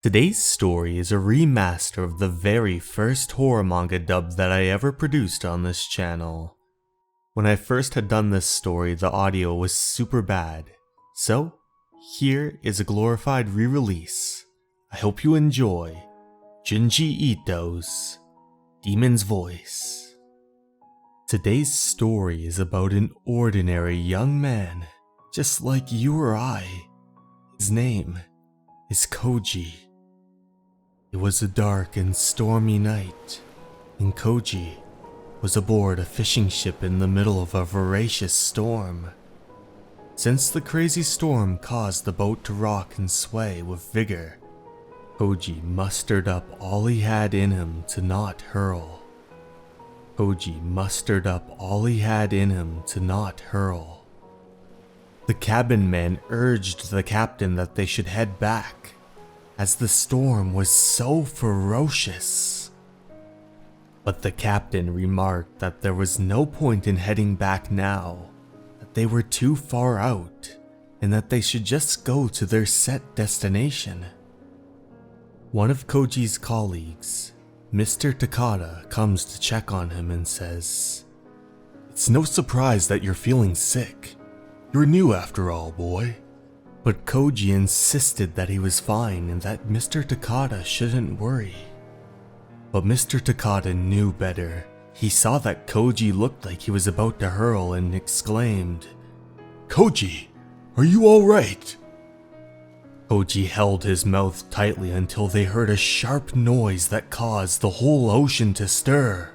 Today's story is a remaster of the very first horror manga dub that I ever produced on this channel. When I first had done this story, the audio was super bad, so here is a glorified re-release. I hope you enjoy Junji Ito's Demon's Voice. Today's story is about an ordinary young man, just like you or I. His name is Koji. It was a dark and stormy night, and Koji was aboard a fishing ship in the middle of a voracious storm. Since the crazy storm caused the boat to rock and sway with vigor, Koji mustered up all he had in him to not hurl. Koji mustered up all he had in him to not hurl. The cabin man urged the captain that they should head back, as the storm was so ferocious. But the captain remarked that there was no point in heading back now, that they were too far out, and that they should just go to their set destination. One of Koji's colleagues, Mr. Takada, comes to check on him and says, "It's no surprise that you're feeling sick. You're new after all, boy." But Koji insisted that he was fine and that Mr. Takada shouldn't worry. But Mr. Takada knew better. He saw that Koji looked like he was about to hurl and exclaimed, "Koji, are you alright?" Koji held his mouth tightly until they heard a sharp noise that caused the whole ocean to stir.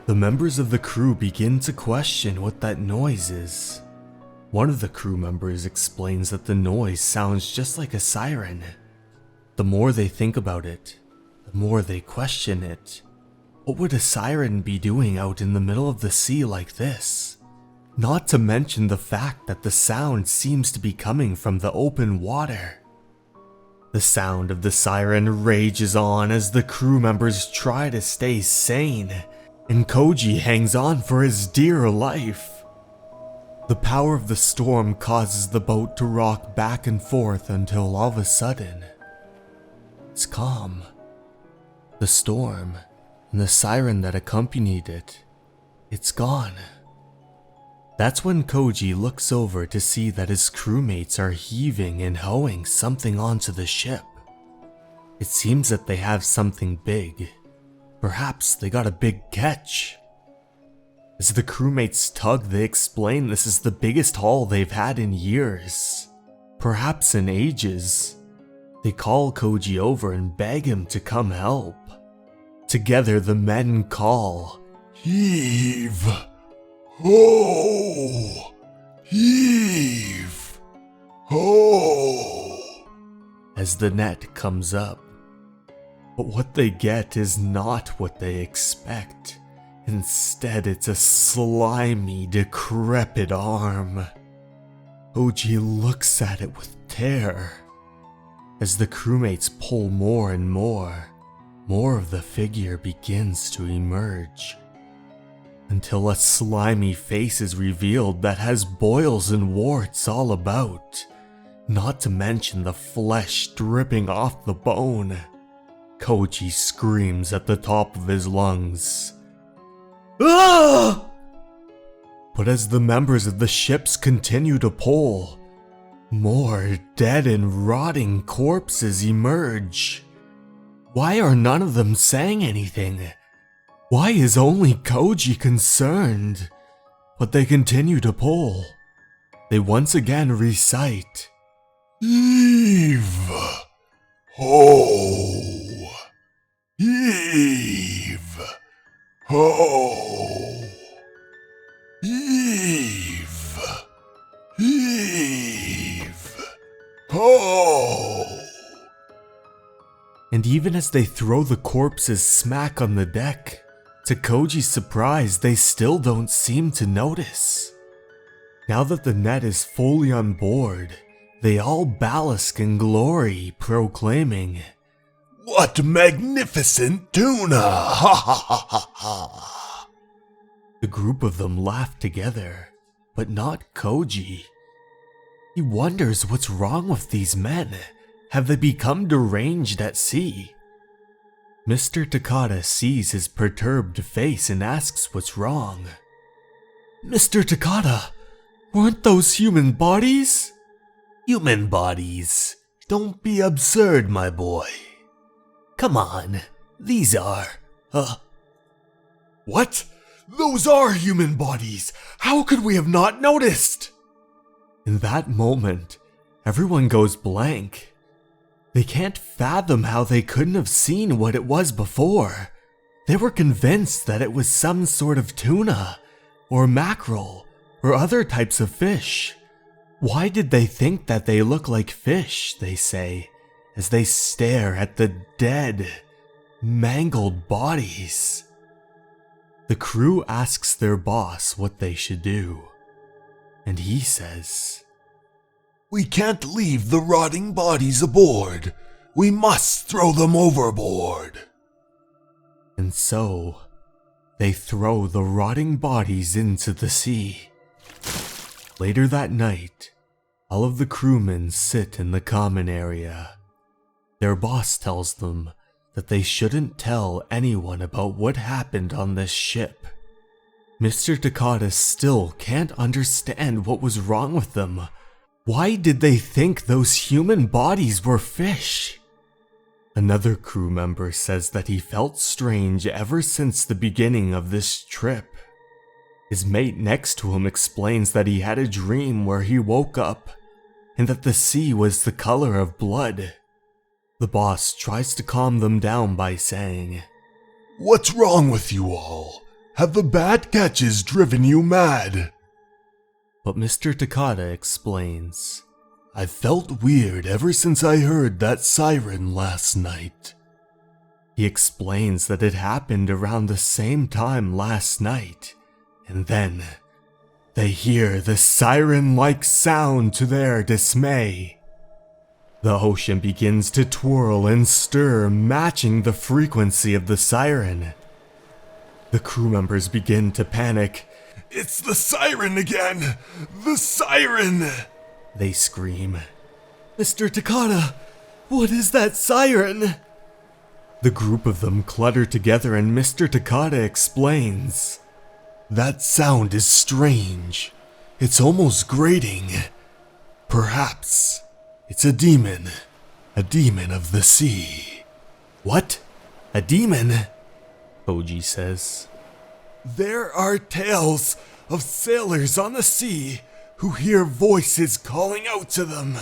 The members of the crew begin to question what that noise is. One of the crew members explains that the noise sounds just like a siren. The more they think about it, the more they question it. What would a siren be doing out in the middle of the sea like this? Not to mention the fact that the sound seems to be coming from the open water. The sound of the siren rages on as the crew members try to stay sane, and Koji hangs on for his dear life. The power of the storm causes the boat to rock back and forth until all of a sudden, it's calm. The storm and the siren that accompanied it, it's gone. That's when Koji looks over to see that his crewmates are heaving and hoeing something onto the ship. It seems that they have something big. Perhaps they got a big catch. As the crewmates tug, they explain this is the biggest haul they've had in years, perhaps in ages. They call Koji over and beg him to come help. Together the men call, "Heave! Ho! Heave! Ho!" as the net comes up. But what they get is not what they expect. Instead, it's a slimy, decrepit arm. Koji looks at it with terror. As the crewmates pull more and more of the figure begins to emerge, until a slimy face is revealed that has boils and warts all about, not to mention the flesh dripping off the bone. Koji screams at the top of his lungs, "Ah!" But as the members of the ships continue to pull, more dead and rotting corpses emerge. Why are none of them saying anything? Why is only Koji concerned? But they continue to pull. They once again recite, "Heave! Ho! Heave! Ho! Heave! Heave! Ho!" And even as they throw the corpses smack on the deck, to Koji's surprise, they still don't seem to notice. Now that the net is fully on board, they all bask in glory, proclaiming, "What magnificent tuna! Ha ha ha ha ha!" The group of them laugh together, but not Koji. He wonders what's wrong with these men. Have they become deranged at sea? Mr. Takada sees his perturbed face and asks what's wrong. Mr. Takada, weren't those human bodies? Human bodies? Don't be absurd, my boy. Come on, these are, What? Those are human bodies! How could we have not noticed? In that moment, everyone goes blank. They can't fathom how they couldn't have seen what it was before. They were convinced that it was some sort of tuna, or mackerel, or other types of fish. Why did they think that they look like fish, they say, as they stare at the dead, mangled bodies? The crew asks their boss what they should do, and he says, "We can't leave the rotting bodies aboard. We must throw them overboard." And so, they throw the rotting bodies into the sea. Later that night, all of the crewmen sit in the common area. Their boss tells them that they shouldn't tell anyone about what happened on this ship. Mr. Takada still can't understand what was wrong with them. Why did they think those human bodies were fish? Another crew member says that he felt strange ever since the beginning of this trip. His mate next to him explains that he had a dream where he woke up and that the sea was the color of blood. The boss tries to calm them down by saying, "What's wrong with you all? Have the bad catches driven you mad?" But Mr. Takada explains, "I felt weird ever since I heard that siren last night." He explains that it happened around the same time last night, and then they hear the siren-like sound to their dismay. The ocean begins to twirl and stir, matching the frequency of the siren. The crew members begin to panic. "It's the siren again! The siren!" they scream. "Mr. Takada, what is that siren?" The group of them clutter together and Mr. Takada explains, "That sound is strange. It's almost grating. Perhaps it's a demon of the sea." "What? A demon?" Koji says. "There are tales of sailors on the sea who hear voices calling out to them.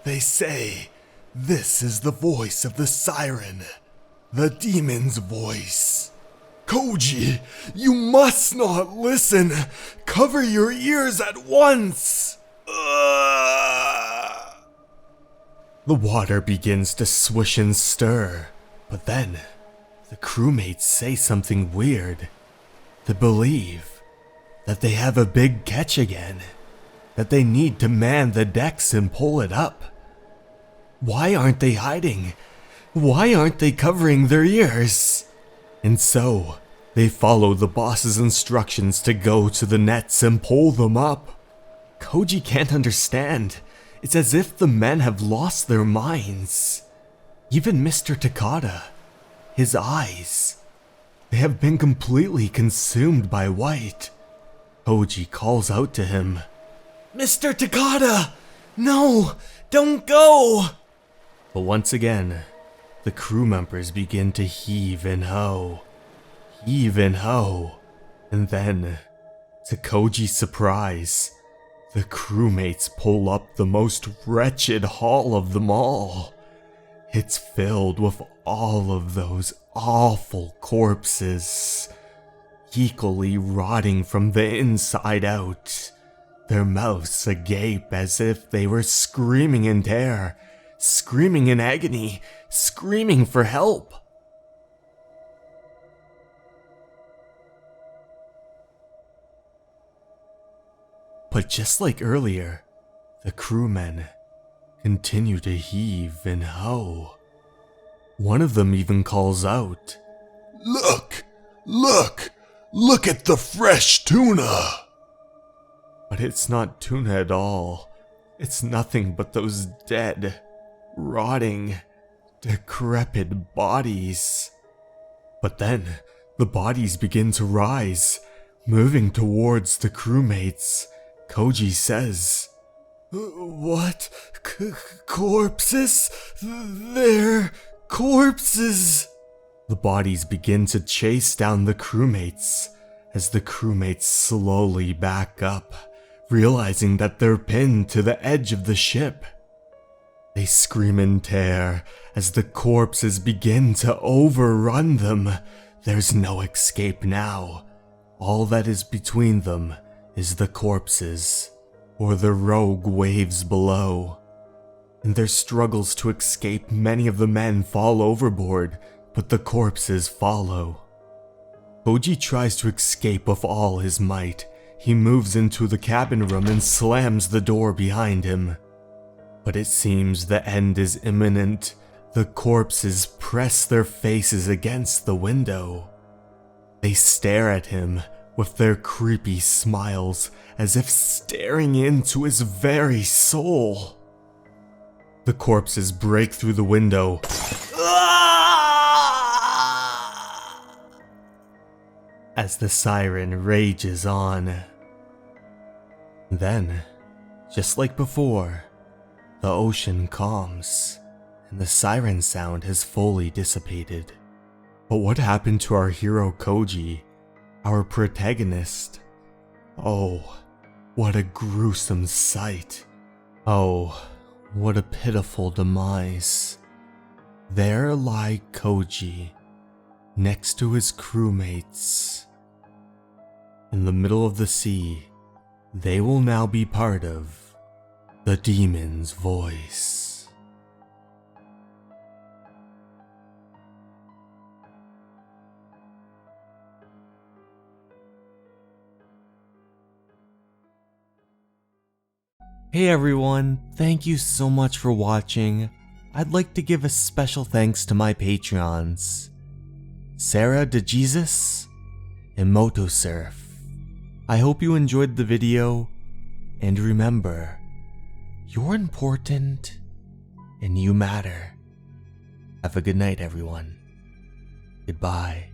They say this is the voice of the siren, the demon's voice. Koji, you must not listen. Cover your ears at once." The water begins to swish and stir, but then the crewmates say something weird. They believe that they have a big catch again, that they need to man the decks and pull it up. Why aren't they hiding? Why aren't they covering their ears? And so, they follow the boss's instructions to go to the nets and pull them up. Koji can't understand. It's as if the men have lost their minds. Even Mr. Takada, his eyes, they have been completely consumed by white. Koji calls out to him, "Mr. Takada! No! Don't go!" But once again, the crew members begin to heave and ho. And then, to Koji's surprise, the crewmates pull up the most wretched haul of them all. It's filled with all of those awful corpses, equally rotting from the inside out, their mouths agape as if they were screaming in terror, screaming in agony, screaming for help. But just like earlier, the crewmen continue to heave and ho. One of them even calls out, Look! Look at the fresh tuna! But it's not tuna at all. It's nothing but those dead, rotting, decrepit bodies. But then, the bodies begin to rise, moving towards the crewmates. Koji says, "What? Corpses? They're corpses!" The bodies begin to chase down the crewmates, as the crewmates slowly back up, realizing that they're pinned to the edge of the ship. They scream in terror as the corpses begin to overrun them. There's no escape now. All that is between them is the corpses, or the rogue waves below. In their struggles to escape, many of the men fall overboard, but the corpses follow. Koji tries to escape with all his might. He moves into the cabin room and slams the door behind him. But it seems the end is imminent. The corpses press their faces against the window. They stare at him with their creepy smiles, as if staring into his very soul. The corpses break through the window. As the siren rages on. Then, just like before, the ocean calms, and the siren sound has fully dissipated. But what happened to our hero Koji, our protagonist? Oh, what a gruesome sight. Oh, what a pitiful demise. There lie Koji, next to his crewmates. In the middle of the sea, they will now be part of the demon's voice. Hey everyone, thank you so much for watching. I'd like to give a special thanks to my Patreons, Sarah DeJesus and Motosurf. I hope you enjoyed the video, and remember, you're important and you matter. Have a good night, everyone. Goodbye.